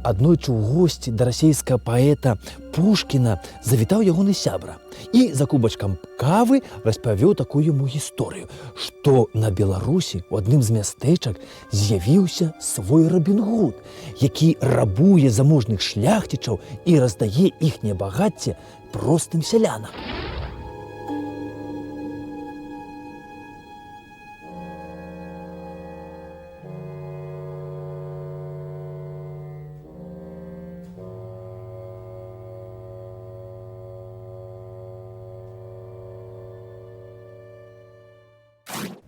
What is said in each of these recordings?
аднойчы ў госці да расейскага паэта Пушкіна завітаў ягоны сябра і за кубачкам кавы распавёў такую яму гісторыю, што на Беларусі у адным з мястэчак з'явіўся свой Робін Гуд, які рабуе заможных шляхцічаў і раздае іхняе багацце простым сялянам.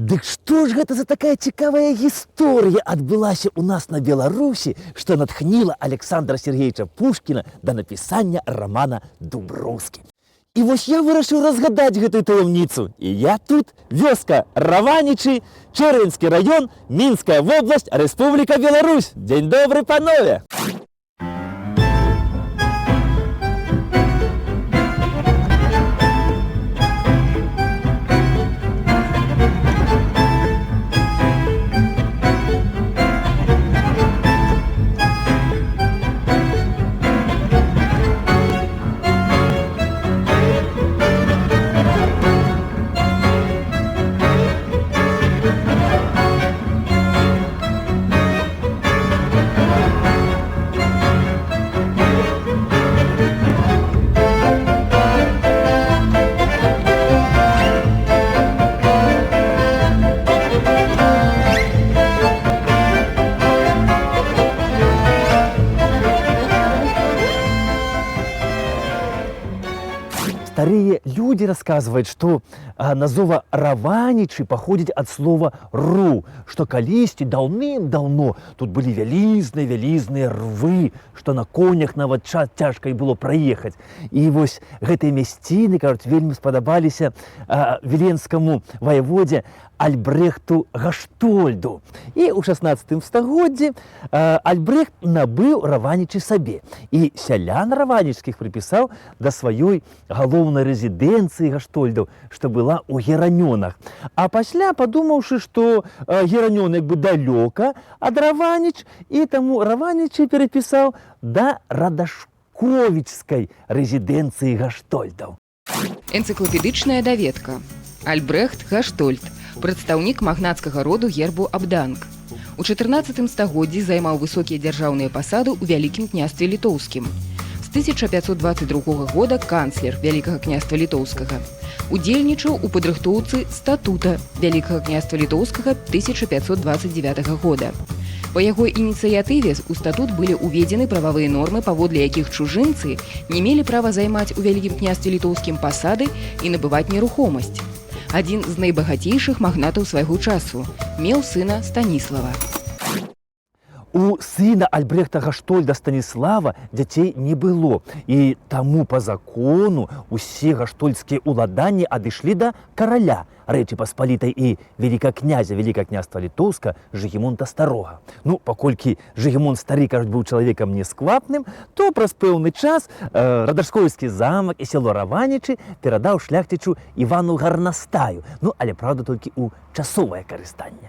Дык што ж гэта за такая цікавая гісторыя адбылася ў нас на Беларусі, што натхніла Александра Сергеевича Пушкіна да напісання рамана «Дуброўскі». І вось я вырашыў разгадаць гэтую таямніцу. І я тут, вёска Раванічы, Чэрвенскі раён, Мінская вобласць, Рэспубліка Беларусь. Дзень добры, панове! Старые люди рассказывают, что назова Раванічы походит от слова «ру», что калісьці даўным-даўно тут были вялізныя рвы, что на конях нават цяжка і было праехаць. І вось гэтыя мясціны, кажуць, вельмі спадабаліся віленскаму воеводе Альбрехту Гаштольду. І ў 16 стагоддзі Альбрехт набыў Раванічы сабе. І сялян раванічскіх прыпісаў да сваёй галоўнай рэзідэнцыі Гаштольдаў, што была ў Геранёнах. А пасля, падумаўшы, што Геранён як бы далёка ад Раваніч, і таму Раванічы перапісаў да радашковічскай рэзідэнцыі Гаштольдаў. Энцыклапедычная даведка. Альбрехт Гаштольд, прадстаўнік магнацкага роду гербу Абданг. У 14 стагоддзі займаў высокія дзяржаўныя пасады ў Вялікім княстве Літоўскім. З 1522 года канцлер Вялікага княства Літоўскага. Удзельнічаў у падрыхтоўцы статута Вялікага княства Літоўскага 1529 года. Па яго ініцыятыве у статут былі ўведзены прававыя нормы, паводле якіх чужынцы не мелі права займаць у Вялікім княстве Літоўскім пасады і набываць нерухомасць. Адзін з найбагацейшых магнатаў свайго часу, меў сына Станіслава. У сына Альбрехта Гаштольда Станіслава дзяцей не было, і таму па закону усе гаштольдскія ўладанні адышлі да караля Рэчы Паспалітай і вялікага князя Вялікага княства Літоўска Жыгімонта Старога. Ну, паколькі Жыгімонт Стары, кажуць, быў чалавекам несквапным, то праз пэўны час Радашковіцкі замак і сяло Раванічы перадаў шляхцічу Івану Гарнастаю, ну, але, праўда, толькі ў часовае карыстанне.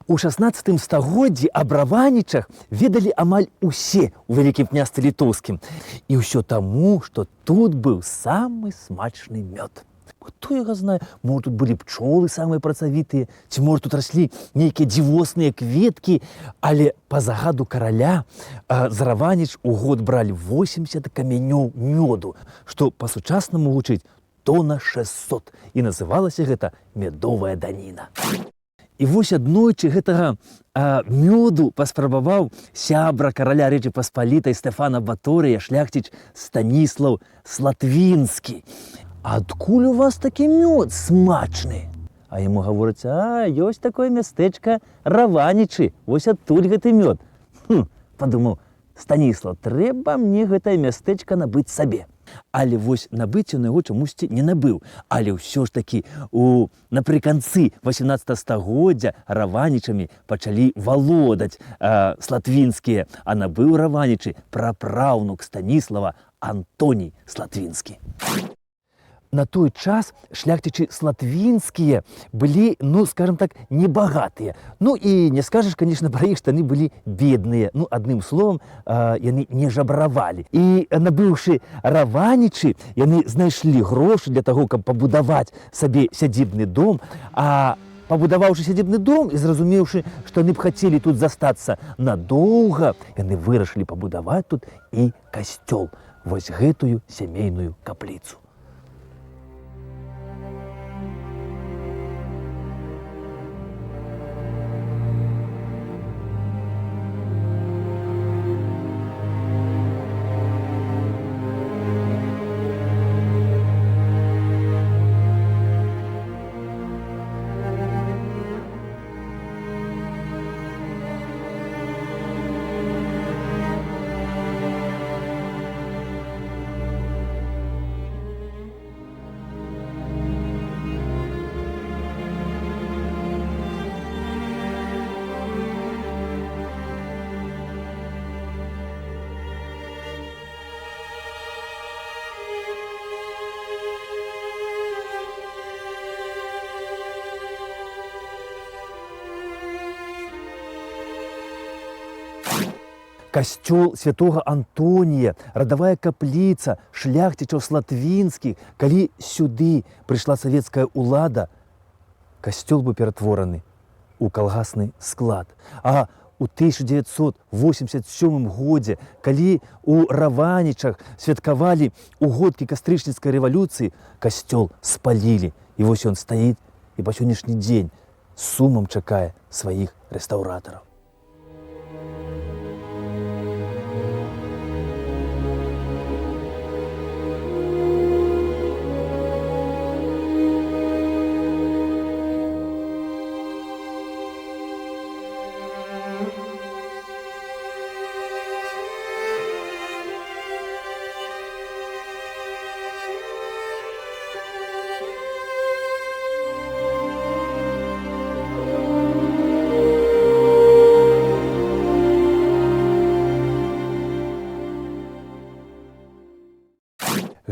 У 16 стагоддзі аб Раванічах ведалі амаль усе ў Вялікім княстве Літоўскім. І ўсё таму, што тут быў самы смачны мёд. Хто яго знае, можа, тут былі пчолы самыя працавітыя, ці, можа, тут раслі нейкія дзівосныя кветкі, але па загаду караля з Раваніч у год бралі 80 камянёў мёду, што па-сучаснаму гучыць тона 600, і называлася гэта медовая даніна. І вось аднойчы гэтага мёду паспрабаваў сябра караля Рэчы Паспалітай Стэфана Баторыя, шляхціч Станіслаў Слатвінскі. «Адкуль у вас такі мёд смачны?» А яму гавораць: ёсць такое мястэчка Раванічы, вось адтуль гэты мёд. Падумаў Станіслаў, трэба мне гэтае мястэчка набыць сабе. Але вось набыць ён яго чамусьці не набыў. Але ўсё ж такі напрыканцы 18 стагоддзя Раванічамі пачалі валодаць слатвінскія, а набыў Раванічы прапраўнук Станіслава Антоній Слатвінскі. на той час шляхтичы слатвінскія былі, ну, скажем так, небагатыя. Ну, і не скажаш, конечно, пра іх, што яны былі бедныя. Ну, адным словам, яны не жабравалі. І набыўшы раванічы, яны знайшлі грошы для таго, каб пабудаваць сабе сядзібны дом, а пабудаваўшы сядзібны дом і зразумеўшы, што яны б хацелі тут застацца надоўга, яны вырашылі пабудаваць тут і касцёл, вось гэтую сямейную капліцу. Касцёл святого Антонія, радавая капліца шляхцічаў слатвінскіх, калі сюды прыйшла савецкая ўлада, касцёл быў ператвораны ў калгасны склад. А у 1987 годзе, калі у Раванічах святкавалі угодкі кастрычніцкай рэвалюцыі, касцёл спалілі. І вось ён стаіць і па сённяшні дзень з сумам чакае сваіх рэстаўратараў.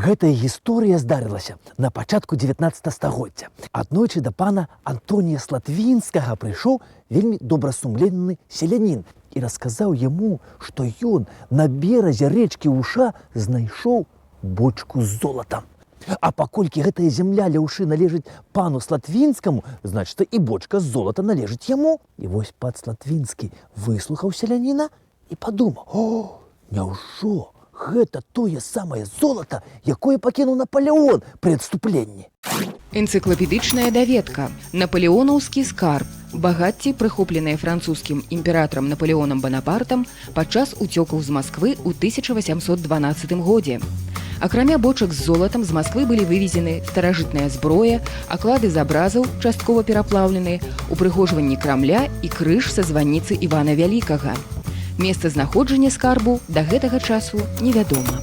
Гэтая гісторыя здарылася на пачатку 19 стагоддзя. Аднойчы да пана Антонія Слатвінскага прыйшоў вельмі добрасумленны селянін і расказаў яму, што ён на беразе рэчкі Уша знайшоў бочку з золатам. А паколькі гэтая зямля ля Ушы належыць пану Слатвінскаму, значыць, і бочка з золата належыць яму. І вось пан Слатвінскі выслухаў селяніна і падумаў: «О, няўжо гэта тое самае золата, якое пакінуў Напалеон пры адступленні?» Энцыклапедычная даведка. Напалеонаўскі скарб. Багацці, прыхопленыя французскім імператарам Напалеонам Банапартам падчас уцёкаў з Масквы ў 1812 годзе. Акрамя бочак з золатам з Масквы былі вывезены старажытная зброя, аклады з абразаў, часткова пераплаўленыя, упрыгожванні крамля і крыж са званіцы Івана Вялікага. Месцазнаходжанне скарбу да гэтага часу невядома.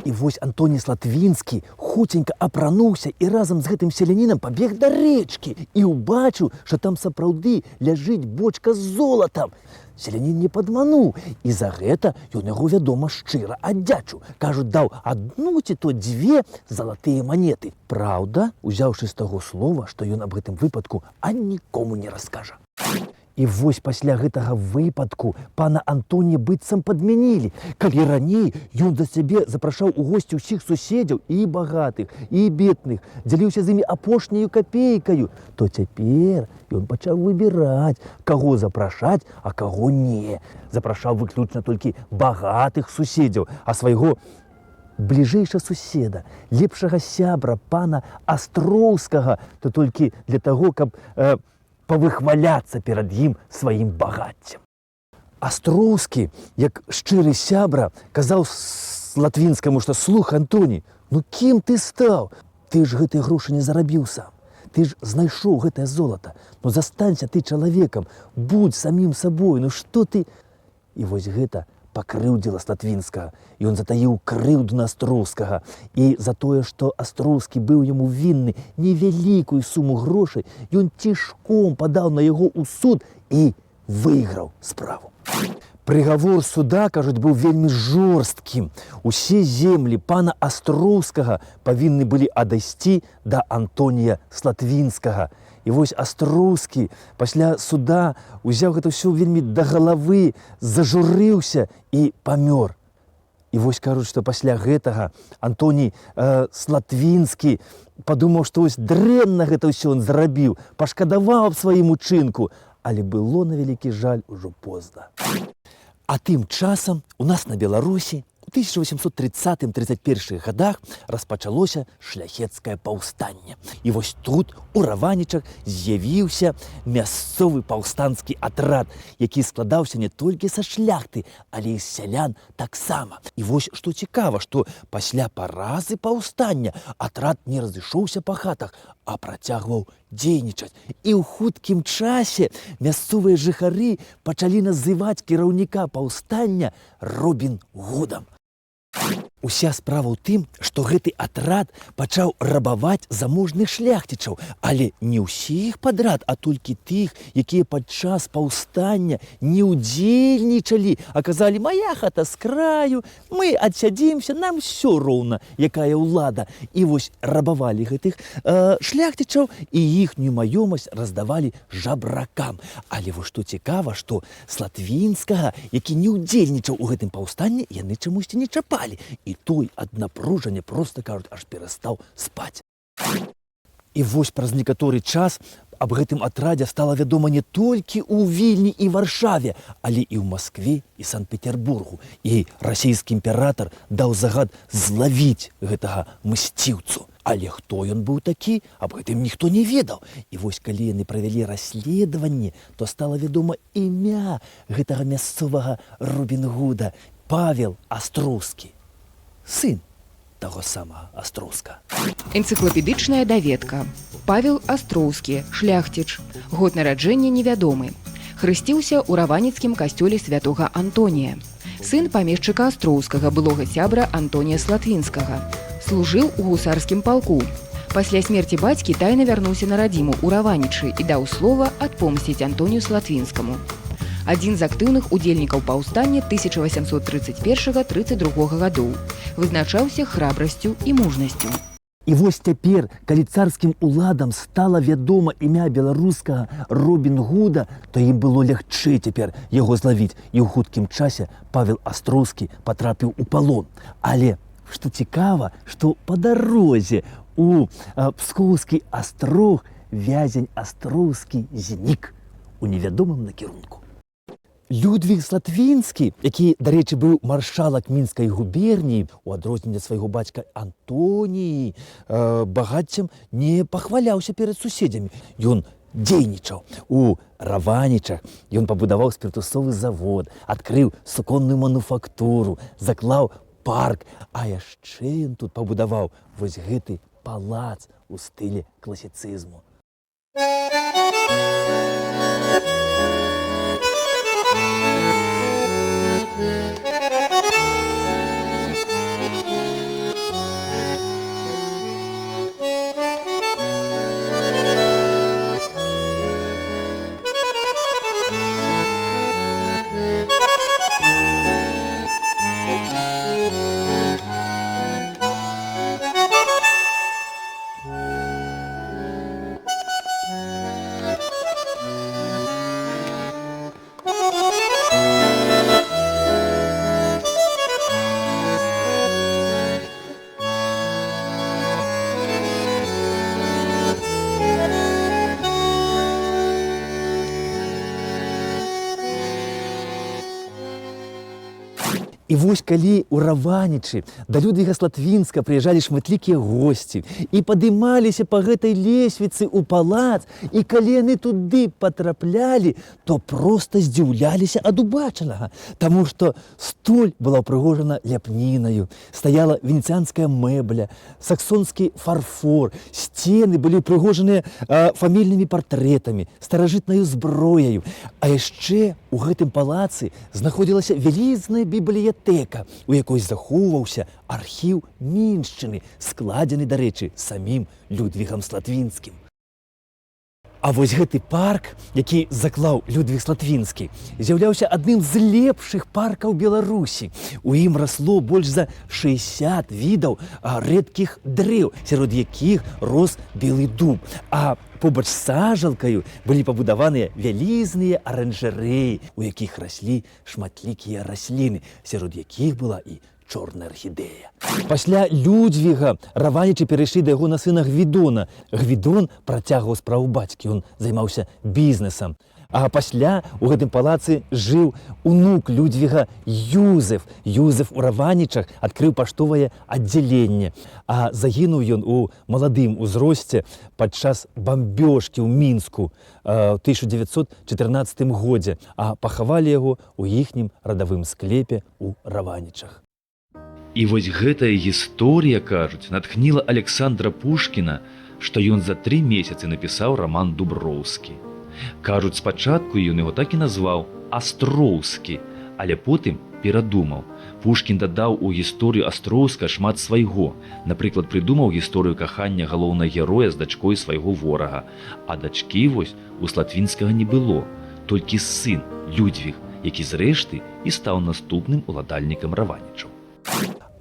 І вось Антоній Слатвінскі хуценька апрануўся і разам з гэтым селянінам пабег да рэчкі і ўбачыў, што там сапраўды ляжыць бочка з золатам. Селянін не падмануў, і за гэта ён яго, вядома, шчыра аддзячыў. Кажуць, даў адну ці то дзве залатыя манеты. Праўда, узяўшы з таго слова, што ён аб гэтым выпадку нікому не раскажа. І вось пасля гэтага выпадку пана Антонія быццам падмянілі. Калі раней ён за сябе запрашаў у госці ўсіх суседзяў, і багатых, і бедных, дзяліўся з імі апошняю капейкаю, то цяпер ён пачаў выбіраць, каго запрашаць, а каго не. Запрашаў выключна толькі багатых суседзяў, а свайго бліжэйшага суседа, лепшага сябра пана Астроўскага, то толькі для таго, каб павыхваляцца перад ім сваім багаццем. Астроўскі, як шчыры сябра, казаў Слатвінскаму, што: «Слухай, Антоній, ну кім ты стаў? Ты ж гэтыя грошы не зарабіў сам. Ты ж знайшоў гэтае золата. Ну застанься ты чалавекам, будзь самім сабой, ну што ты...» І вось гэта пакрыўдзіла Слатвінскага. Ён затаіў крыўду на Астроўскага. І за тое, што Астроўскі быў яму вінны невялікую суму грошай, ён цішком падаў на яго ў суд і выйграў справу. Прыгавор суда, кажуць, быў вельмі жорсткім. Усе землі пана Астроўскага павінны былі адайсці да Антонія Слатвінскага. І вось Астроўскі пасля суда узяў гэта ўсё вельмі да галавы, зажурыўся і памёр. І вось кажуць, што пасля гэтага Антоній Слатвінскі падумаў, што вось дрэнна гэта ўсё ён зрабіў, пашкадаваў аб сваім учынку, але было на вялікі жаль ужо позна. А тым часам у нас на Беларусі у 1830-31 годах распачалося шляхецкае паўстанне. І вось тут у Раванічах з'явіўся мясцовы паўстанцкі атрад, які складаўся не толькі са шляхты, але і з сялян таксама. І вось што цікава, што пасля паразы паўстання атрад не разышоўся па хатах, а працягваў дзейнічаць. І ў хуткім часе мясцовыя жыхары пачалі называць кіраўніка паўстання Робін Гудам. Уся справа ў тым, што гэты атрад пачаў рабаваць заможных шляхцічаў, але не ўсіх падрад, а толькі тых, якія падчас паўстання не ўдзельнічалі, а казалі: «Мая хата з краю, мы адсядзімся, нам усё роўна, якая ўлада». І вось рабавалі гэтых шляхцічаў і іхнюю маёмасць раздавалі жабракам. Але вось што цікава, што Слатвінскага, які не ўдзельнічаў у гэтым паўстанні, яны чамусьці не чапалі. І той ад напружання, проста кажуць, аж перастаў спаць. І вось праз некаторы час аб гэтым атрадзе стала вядома не толькі ў Вільні і Варшаве, але і ў Маскве і Санкт-Петербургу. І расійскі імператар даў загад злавіць гэтага мсціўцу. Але хто ён быў такі, аб гэтым ніхто не ведаў. І вось калі яны правялі расследаванне, то стала вядома імя гэтага мясцовага Робін Гуда – Павел Астроўскі. Сын таго самага Астроўска. Энцыклапедычная даведка. Павел Астроўскі, шляхціч. Год нараджэння невядомы. Хрысціўся ў раваніцкім касцёле святога Антонія. Сын памешчыка Астроўскага, былога сябра Антонія Слатвінскага. Служыў у гусарскім палку. Пасля смерці бацькі тайна вярнуўся на радзіму ў Раванічы і даў слова адпомсціць Антонію Слатвінскаму. Адзін з актыўных удзельнікаў паўстання 1831-32 гадоў. Вызначаўся храбрасцю і мужнасцю. І вось цяпер, калі царскім уладам стала вядома імя беларускага Робін Гуда, то ім было лягчэй цяпер яго злавіць. І ў хуткім часе Павел Астроўскі патрапіў у палон. Але што цікава, што па дарозе у Пскоўскі астрог вязень Астроўскі знік у невядомым накірунку. Людвіг Слатвінскі, які, дарэчы, быў маршалак Мінскай губерніі, у адрозненне ад свайго бацька Антоніі, багаццем не пахваляўся перад суседзямі. Ён дзейнічаў. У Раванічах ён пабудаваў спіртусовы завод, адкрыў суконную мануфактуру, заклаў парк, а яшчэ ён тут пабудаваў вось гэты палац у стылі класіцызму. І вось калі ў Раванічы да Людвіга Слатвінска прыязджалі шматлікія госці і падымаліся па гэтай лесвіцы ў палац, і калі яны туды патраплялі, то проста здзіўляліся ад убачанага, таму што столь была ўпрыгожана ляпнінаю, стаяла венецыянская мэбля, саксонскі фарфор, сцены былі ўпрыгожаныя фамільнымі партрэтамі, старажытнаю зброяю. А яшчэ у гэтым палацы знаходзілася вялізная бібліятэка, у якой захоўваўся архіў міншчыны, складзены, дарэчы, самім Людвігам Слатвінскім. А вось гэты парк, які заклаў Людвіг Слатвінскі, з'яўляўся адным з лепшых паркаў Беларусі. У ім расло больш за 60 відаў рэдкіх дрэў, сярод якіх рос белы дуб. А побач з сажалкаю былі пабудаваныя вялізныя аранжарэі, у якіх раслі шматлікія расліны, сярод якіх была і чорная архідэя. Пасля Людвіга раванічы перайшлі да яго на сына Гвідона. Гвідон працягваў справу бацькі, ён займаўся бізнесам. А пасля у гэтым палацы жыў унук Людвіга Юзеф. Юзеф у Раванічах адкрыў паштовае аддзяленне. А загінуў ён у маладым узросце падчас бамбёжкі ў Мінску ў 1914 годзе, а пахавалі яго ў іхнім радавым склепе ў Раванічах. І вось гэтая гісторыя, кажуць, натхніла Александра Пушкіна, што ён за 3 месяцы напісаў раман «Дуброўскі». Кажуць, спачатку ён яго так і назваў «Астроўскі», але потым перадумаў. Пушкін дадаў у гісторыю Астроўска шмат свайго. Напрыклад, прыдумаў гісторыю кахання галоўнага героя з дачкой свайго ворага. А дачкі вось у Слатвінскага не было, толькі сын Людвіг, які зрэшты і стаў наступным уладальнікам Раванічаў.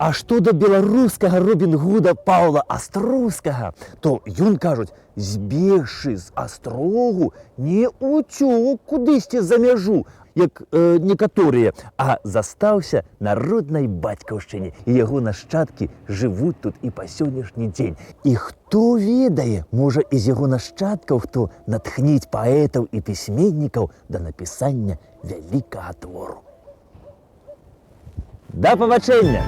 А што да беларускага Робін Гуда Паўла Астроўскага, то ён, кажуць, збегшы з астрогу, не уцёк кудысьці за мяжу, як некаторыя, а застаўся на роднай бацькаўшчыне, і яго нашчадкі жывуць тут і па сённяшні дзень. І хто ведае, можа і з яго нашчадкаў хто натхніць паэтаў і пісьменнікаў да напісання вялікага твору. Да пабачэння!